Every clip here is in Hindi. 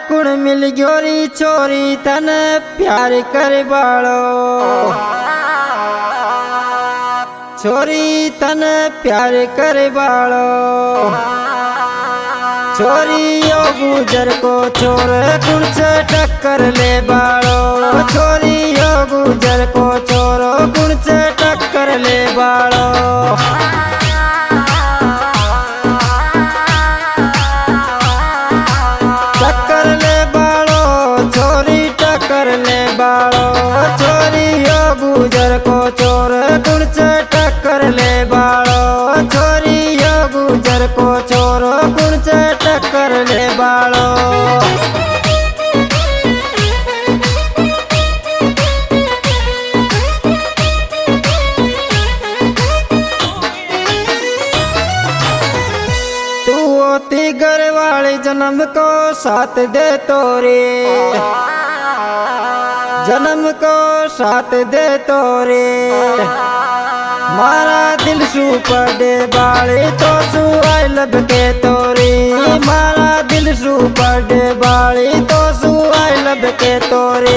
कुण मिल गयोरी छोरी तने प्यार कर बालो छोरी तने प्यार कर बालो छोरी यो गुजर को छोर कुण से टक्कर ले बालो छोरी यो गुजर को छोरो कुण से टक्कर ले बालो टक्कर ले बालो छोरी टक्कर ले बालो छोरी यो गुजर को छोर कुण से टक्कर ले बालो छोरी यो गुजर को छोरो कुण से टक्कर ले बालो तू होती घर वाली जन्म को साथ दे तोरे जन्म को साथ दे तोरे मारा दिल सू पड़े बाले तो सू आई लब के तोरी मारा दिल सू पड़े बाले तो सू आई लब के तोरे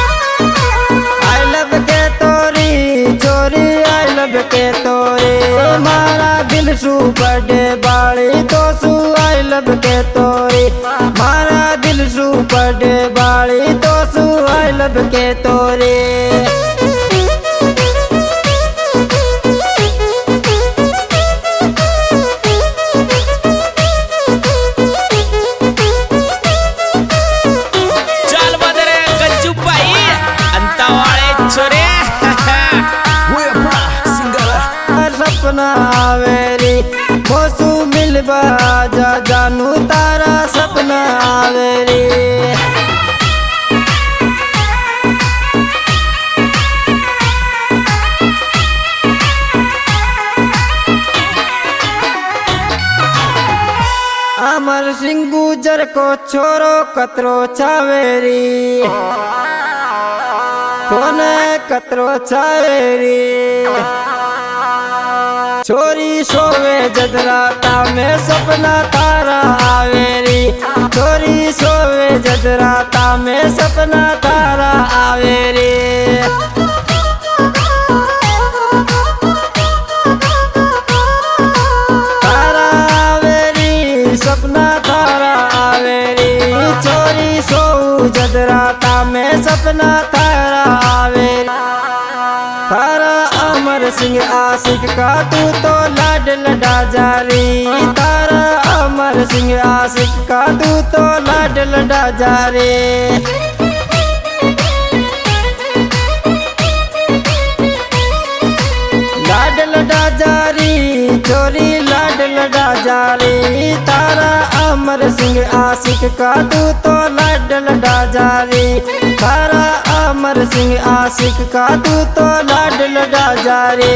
आई लब के तोरी चोरी आई लब के तोरे मारा दिल सू पड़े बाले तो सू आई लब के तोरी मारा दिल सू पड़े बाले तो सू आई लब के तोरे चल बदरे गज्जू भाई अंता वाले छोरे सपना आवेरी मोसू मिलबा जा जानू तारा सपना आवेरी अमर सिंह गुजर को छोरो कतरो चावेरी तोने कतरो चावेरी छोरी सोवे जदराता में सपना तारा आवेरी छोरी सोवे जदराता में सपना तारा आवेरी तारा आवेरी सपना तारा आवेरी छोरी सोऊ जदराता में सपना तारा आवेरी तारा अमर सिंह आशिक का तू तो लाड लडा जारी तारा अमर सिंह आशिक का तू तो लाड लडा जारी लाड लडा जारी चोरी लाड लडा जारी तारा अमर सिंह आशिक का तू तो लाड लडा जारी तारा अमर सिंह आशिक का तू तो लाड लडा जारी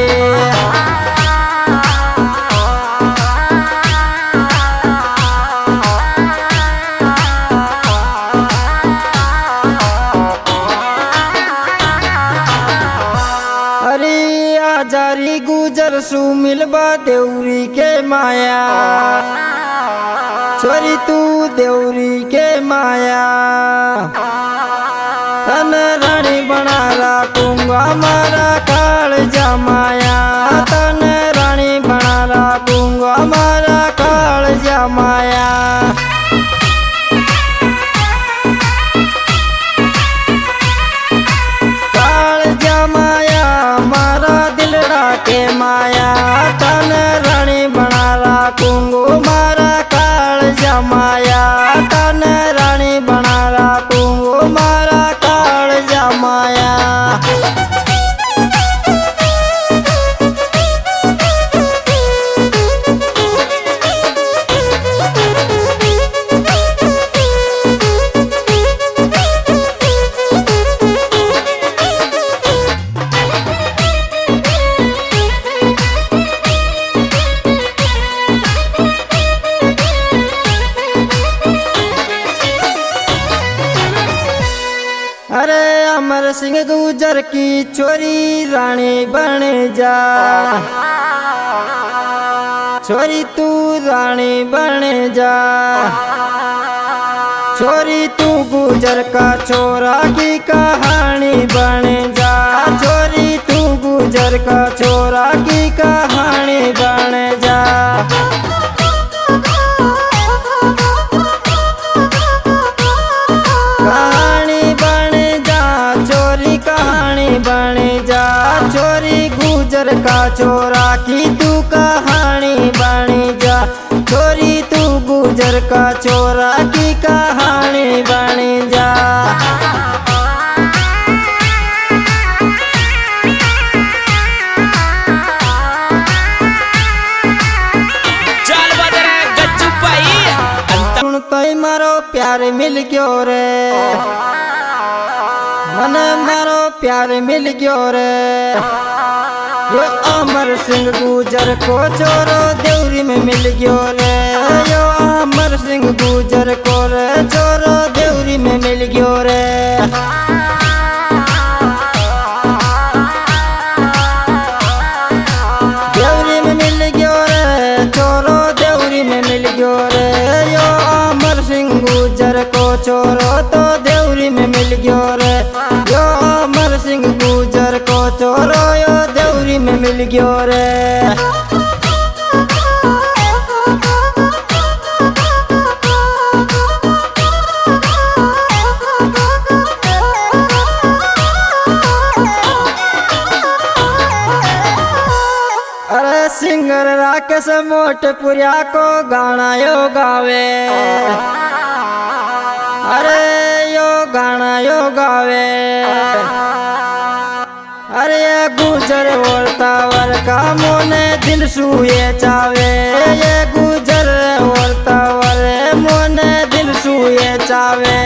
अरे आजारी गुजर सू मिलबा देवरी के माया छोरी तू देवरी के माया तन रानी बना राखूंगा मारा काल जमाया तन रानी बना राखूंगा मारा काल जमाया काल जमाया मारा दिलड़ा के माया तन रानी बना राखूंगा मारा काल जमाया तन रानी बना राखूंगा मारा काल जमाया अमर सिंह गुजर की चोरी रानी बन जा छोरी तू रानी बन जा, छोरी तू गुजर का छोरा की कहानी बन जा, छोरी तू गुजर का छोरा की कहानी बन जा। कहानी बन जा छोरी, कहानी बन जा, छोरी गुजर का छोरा की तू कहानी बन जा, छोरी तू गुजर का छोरा की कहानी बन जा। चल बदरे गज्जू भाई अंता सुन तो मारो प्यार मिल गयो रे, मने मारो प्यार मिल गयो रे। यो अमर सिंह गुजर को छोरो देवरी में मिल गयो रे, यो अमर सिंह गुजर को रे छोरो देवरी में मिल गयो रे। देवरी में मिल गयो रे छोरो, देवरी में मिल गयो रे। यो अमर सिंह गुजर को छोरो तो देवरी में मिल गयो रे, यो अमर सिंह गुजर को छोरो यो देवरी में मिल गयो रे। अरे सिंगर राकेश मोटपुरिया को गाना यो गावे, अरे यो गाना यो गावे। अरे ये गुजर वर्तावर का मोने दिल सुए चावे, ये गुजर वर्तावर मोने दिल सुए चावे।